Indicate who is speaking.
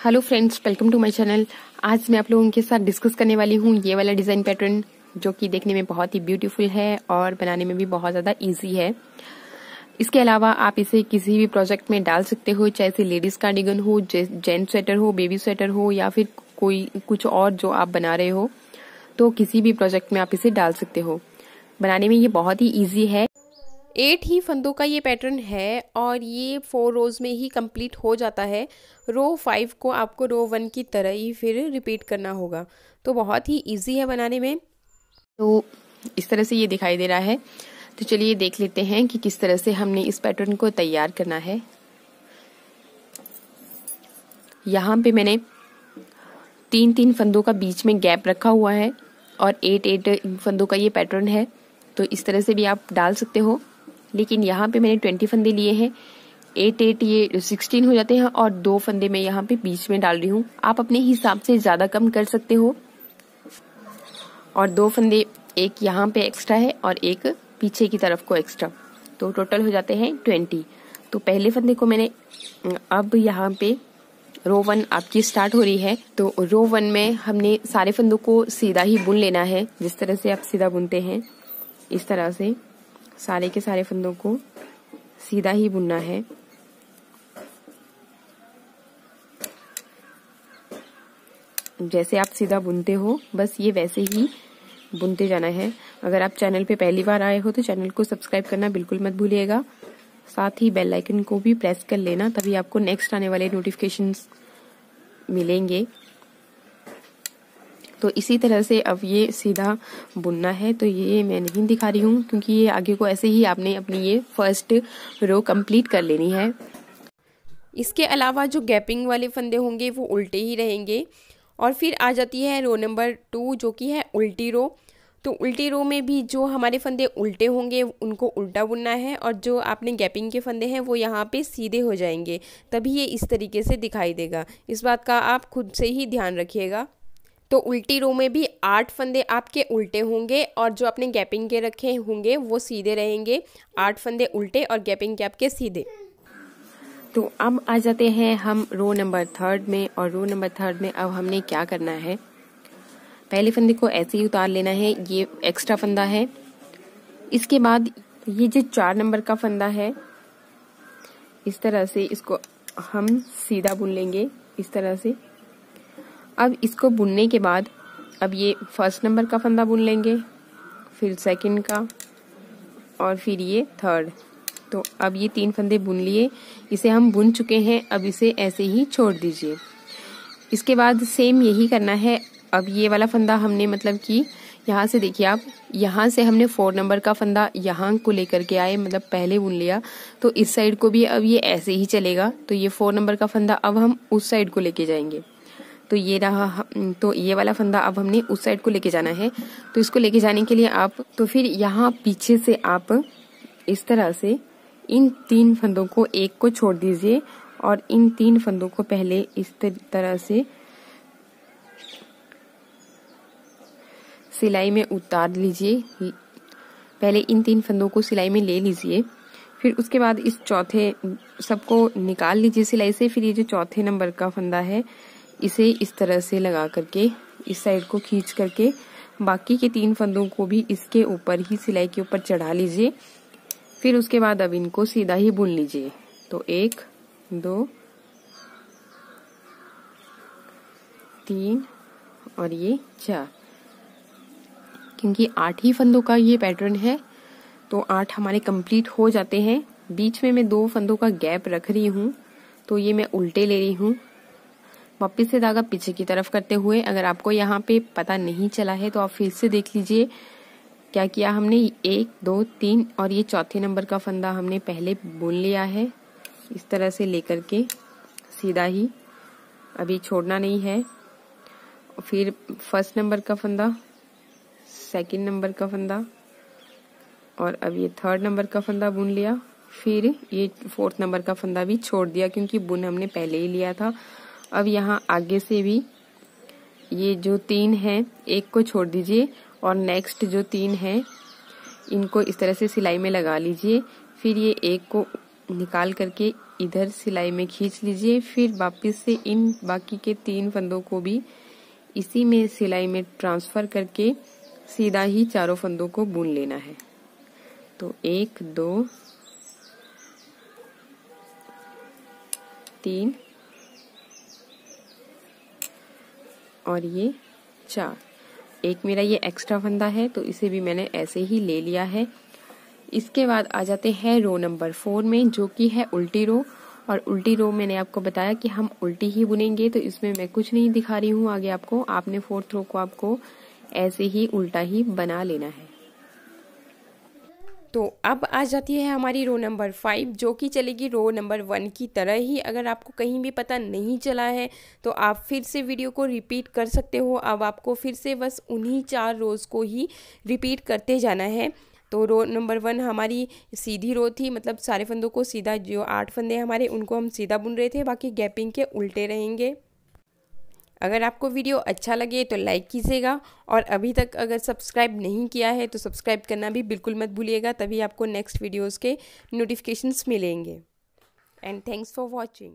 Speaker 1: Hello friends, welcome to my channel. आज मैं आप लोगों के साथ डिस्कस करने वाली हूँ ये वाला डिजाइन पैटर्न, जो कि देखने में बहुत ही ब्यूटीफुल है और बनाने में भी बहुत ज्यादा इजी है। इसके अलावा आप इसे किसी भी प्रोजेक्ट में डाल सकते हो, चाहे से लेडीज कार्डिगन हो, जेंट्स स्वेटर हो, बेबी स्वेटर हो, या फिर कोई कुछ और जो आप बना रहे हो, तो किसी भी प्रोजेक्ट में आप इसे डाल सकते हो। बनाने में ये बहुत ही ईजी है। 8 ही फंदों का ये पैटर्न है और ये 4 रोज में ही कंप्लीट हो जाता है। रो 5 को आपको रो 1 की तरह ही फिर रिपीट करना होगा, तो बहुत ही इजी है बनाने में। तो इस तरह से ये दिखाई दे रहा है। तो चलिए देख लेते हैं कि किस तरह से हमने इस पैटर्न को तैयार करना है। यहाँ पे मैंने 3-3 फंदों का बीच में गैप रखा हुआ है और 8-8 फंदों का ये पैटर्न है। तो इस तरह से भी आप डाल सकते हो, लेकिन यहाँ पे मैंने 20 फंदे लिए हैं। 8-8 ये 16 हो जाते हैं और 2 फंदे मैं यहाँ पे बीच में डाल रही हूँ। आप अपने हिसाब से ज्यादा कम कर सकते हो। और 2 फंदे, एक यहाँ पे एक्स्ट्रा है और एक पीछे की तरफ को एक्स्ट्रा, तो टोटल हो जाते हैं 20। तो पहले फंदे को मैंने, अब यहाँ पे रो 1 आपकी स्टार्ट हो रही है। तो रो 1 में हमने सारे फंदों को सीधा ही बुन लेना है। जिस तरह से आप सीधा बुनते हैं, इस तरह से सारे के सारे फंदों को सीधा ही बुनना है। जैसे आप सीधा बुनते हो, बस ये वैसे ही बुनते जाना है। अगर आप चैनल पे पहली बार आए हो तो चैनल को सब्सक्राइब करना बिल्कुल मत भूलिएगा। साथ ही बेल आइकन को भी प्रेस कर लेना, तभी आपको नेक्स्ट आने वाले नोटिफिकेशंस मिलेंगे। तो इसी तरह से अब ये सीधा बुनना है। तो ये मैं नहीं दिखा रही हूँ, क्योंकि ये आगे को ऐसे ही आपने अपनी ये फर्स्ट रो कंप्लीट कर लेनी है। इसके अलावा जो गैपिंग वाले फंदे होंगे वो उल्टे ही रहेंगे। और फिर आ जाती है रो नंबर 2, जो कि है उल्टी रो। तो उल्टी रो में भी जो हमारे फंदे उल्टे होंगे उनको उल्टा बुनना है, और जो आपने गैपिंग के फंदे हैं वो यहाँ पे सीधे हो जाएंगे, तभी ये इस तरीके से दिखाई देगा। इस बात का आप खुद से ही ध्यान रखिएगा। तो उल्टी रो में भी 8 फंदे आपके उल्टे होंगे और जो आपने गैपिंग के रखे होंगे वो सीधे रहेंगे। 8 फंदे उल्टे और गैपिंग के आपके सीधे। तो अब आ जाते हैं हम रो नंबर 3 में। और रो नंबर 3 में अब हमने क्या करना है, पहले फंदे को ऐसे ही उतार लेना है। ये एक्स्ट्रा फंदा है। इसके बाद ये जो 4 नंबर का फंदा है, इस तरह से इसको हम सीधा बुन लेंगे, इस तरह से। अब इसको बुनने के बाद अब ये फर्स्ट नंबर का फंदा बुन लेंगे, फिर सेकंड का, और फिर ये थर्ड। तो अब ये 3 फंदे बुन लिए, इसे हम बुन चुके हैं। अब इसे ऐसे ही छोड़ दीजिए। इसके बाद सेम यही करना है। अब ये वाला फंदा हमने, मतलब कि यहाँ से देखिए आप, यहाँ से हमने 4 नंबर का फंदा यहाँ को लेकर के आए, मतलब पहले बुन लिया। तो इस साइड को भी अब ये ऐसे ही चलेगा। तो ये 4 नंबर का फंदा अब हम उस साइड को लेके जाएंगे। तो ये रहा, तो ये वाला फंदा अब हमने उस साइड को लेके जाना है। तो इसको लेके जाने के लिए आप, तो फिर यहाँ पीछे से आप इस तरह से इन 3 फंदों को, एक को छोड़ दीजिए और इन 3 फंदों को पहले इस तरह से सिलाई में उतार लीजिए। पहले इन 3 फंदों को सिलाई में ले लीजिए, फिर उसके बाद इस चौथे सबको निकाल लीजिए सिलाई से। फिर ये जो चौथे नंबर का फंदा है, इसे इस तरह से लगा करके इस साइड को खींच करके बाकी के 3 फंदों को भी इसके ऊपर ही सिलाई के ऊपर चढ़ा लीजिए। फिर उसके बाद अब इनको सीधा ही बुन लीजिए। तो 1 2 3 और ये 4, क्योंकि 8 ही फंदों का ये पैटर्न है, तो 8 हमारे कंप्लीट हो जाते हैं। बीच में मैं 2 फंदों का गैप रख रही हूँ, तो ये मैं उल्टे ले रही हूँ। वापिस से धागा पीछे की तरफ करते हुए, अगर आपको यहाँ पे पता नहीं चला है तो आप फिर से देख लीजिए क्या किया हमने। 1 2 3 और ये चौथे नंबर का फंदा हमने पहले बुन लिया है, इस तरह से लेकर के सीधा ही, अभी छोड़ना नहीं है। फिर फर्स्ट नंबर का फंदा, सेकंड नंबर का फंदा, और अब ये 3rd नंबर का फंदा बुन लिया। फिर ये 4th नंबर का फंदा भी छोड़ दिया, क्योंकि बुन हमने पहले ही लिया था। अब यहाँ आगे से भी ये जो 3 हैं, एक को छोड़ दीजिए और नेक्स्ट जो 3 हैं इनको इस तरह से सिलाई में लगा लीजिए। फिर ये एक को निकाल करके इधर सिलाई में खींच लीजिए। फिर वापस से इन बाकी के 3 फंदों को भी इसी में सिलाई में ट्रांसफर करके सीधा ही चारों फंदों को बुन लेना है। तो 1 2 3 और ये 4। एक मेरा ये एक्स्ट्रा फंदा है तो इसे भी मैंने ऐसे ही ले लिया है। इसके बाद आ जाते हैं रो नंबर 4 में, जो कि है उल्टी रो। और उल्टी रो मैंने आपको बताया कि हम उल्टी ही बुनेंगे, तो इसमें मैं कुछ नहीं दिखा रही हूँ आगे आपको। आपने 4th रो को आपको ऐसे ही उल्टा ही बना लेना है। तो अब आ जाती है हमारी रो नंबर 5, जो कि चलेगी रो नंबर 1 की तरह ही। अगर आपको कहीं भी पता नहीं चला है तो आप फिर से वीडियो को रिपीट कर सकते हो। अब आपको फिर से बस उन्हीं 4 रोज़ को ही रिपीट करते जाना है। तो रो नंबर 1 हमारी सीधी रो थी, मतलब सारे फंदों को सीधा, जो 8 फंदे हमारे उनको हम सीधा बुन रहे थे, बाकी गैपिंग के उल्टे रहेंगे। अगर आपको वीडियो अच्छा लगे तो लाइक कीजिएगा, और अभी तक अगर सब्सक्राइब नहीं किया है तो सब्सक्राइब करना भी बिल्कुल मत भूलिएगा, तभी आपको नेक्स्ट वीडियोस के नोटिफिकेशंस मिलेंगे। And thanks for watching.